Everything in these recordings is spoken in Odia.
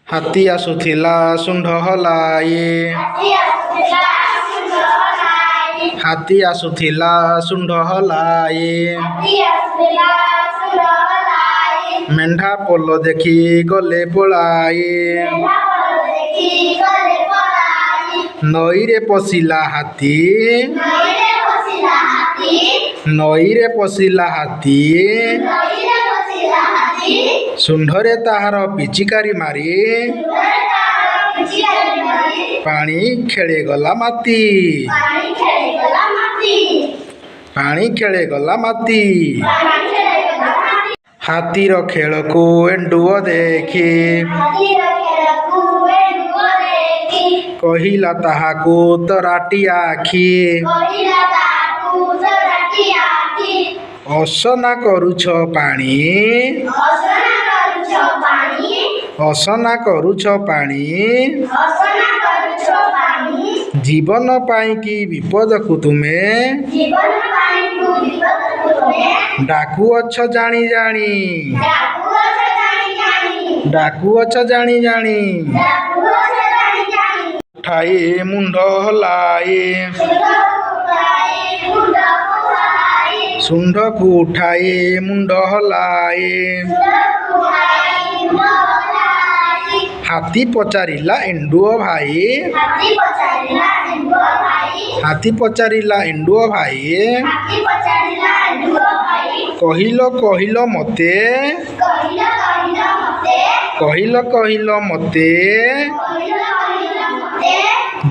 ହାତୀ ଆସୁଥିଲା ଶୁଣ୍ଢ ହଲାଇ। ହାତୀ ଆସୁଥିଲା ଶୁଣ୍ଢ ହଲାଇ। ମେଣ୍ଢା ପୋଲ ଦେଖି ଗଲେ ପଳାଇ। ନଈରେ ପଶିଲା ହାତୀ। ନଈରେ ପଶିଲା ହାତୀ। ଶୁଣ୍ଢରେ ତାହାର ପିଚିକାରି ମାରି ପାଣି ଖେଳିଗଲା ମାତି। ପାଣି ଖେଳିଗଲା ମାତି। ହାତୀର ଖେଳକୁ ଏଣ୍ଡୁଅ ଦେଖି କହିଲା ତାହାକୁ ତରାଟି ଆଖି। ଅସନା କରୁଛ ପାଣି। ଅସନା କରୁଛ ପାଣି। ଜୀବନ ପାଇଁ କି ବିପଦକୁ ତୁମେ ଡାକୁଅଛ ଜାଣି ଜାଣି। ଡାକୁଅଛ ଜାଣି ଜାଣି। ଉଠାଇ ମୁଣ୍ଡ ହଲାଇ। ଶୁଣ୍ଢକୁ ଉଠାଇ ମୁଣ୍ଡ ହଲାଇ। ହାତୀ ପଚାରିଲା ଏଣ୍ଡୁଅ ଭାଇ। ହାତୀ ପଚାରିଲା ଏଣ୍ଡୁଅ ଭାଇ। କହିଲ କହିଲ ମୋତେ। କହିଲ କହିଲ ମୋତେ।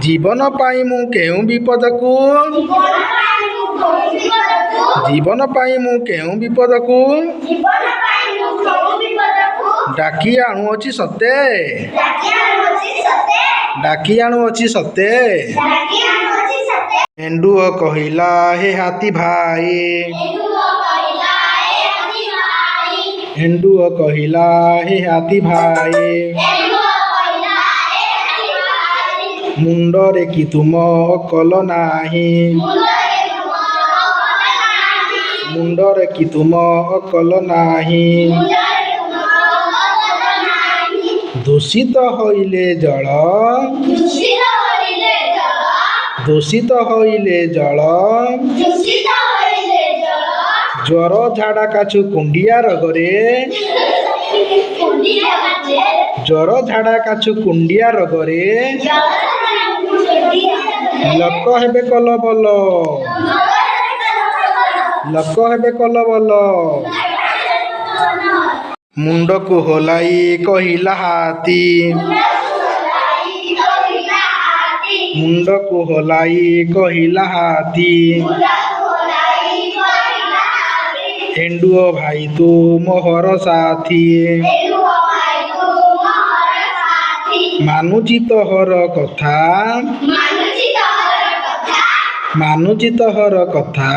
ଜୀବନ ପାଇଁ ମୁଁ କେଉଁ ବିପଦକୁ ଜୀବନ ପାଇଁ ମୁଁ କେଉଁ ବିପଦକୁ ଡାକି ଆଣୁଅଛି ସତେ। ଡାକି ଆଣୁଅଛି ସତେ। ଏଣ୍ଡୁଅ କହିଲା ହେ ହାତୀ ଭାଇ। ଏଣ୍ଡୁଅ କହିଲା ହେ ହାତୀ ଭାଇ। ମୁଣ୍ଡରେ କି ତୁମ ଅକଲ ନାହିଁ। ମୁଣ୍ଡରେ କି ତୁମ ଅକଲ ନାହିଁ। ଦୂଷିତ ହୋଇଲେ ଜଳ। ଦୂଷିତ ହୋଇଲେ ଜଳ। ଜ୍ୱର ଝାଡ଼ା କାଛୁ କୁଣ୍ଡିଆ ରୋଗରେ। ଜ୍ୱର ଝାଡ଼ା କାଛୁ କୁଣ୍ଡିଆ ରୋଗରେ ଲୋକ ହେବେ କଲବଲ। ଲୋକ ହେବେ କଲବଲ। ମୁଣ୍ଡକୁ ହଲାଇ କହିଲା ହାତୀ। ମୁଣ୍ଡକୁ ହଲାଇ କହିଲା ହାତୀ। ଏଣ୍ଡୁଅ ଭାଇ ତୁ ମୋହର ସାଥୀ। ମାନୁଛି ତୋହର କଥା। ମାନୁଛି ତୋହର କଥା।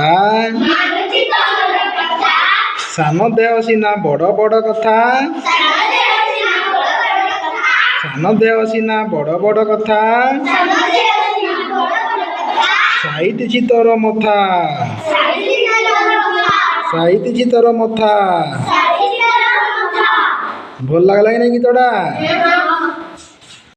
ସାନ ଦେହ ସିନା ବଡ଼ ବଡ଼ କଥା। ସାନ ଦେହ ସିନା ବଡ଼ ବଡ଼ କଥା। ସାଇତିଛି ତୋର ମଥା। ସାଇତିଛି ତୋର ମଥା। ଭଲ ଲାଗିଲା କି ନାଇଁ ଗୀତଟା?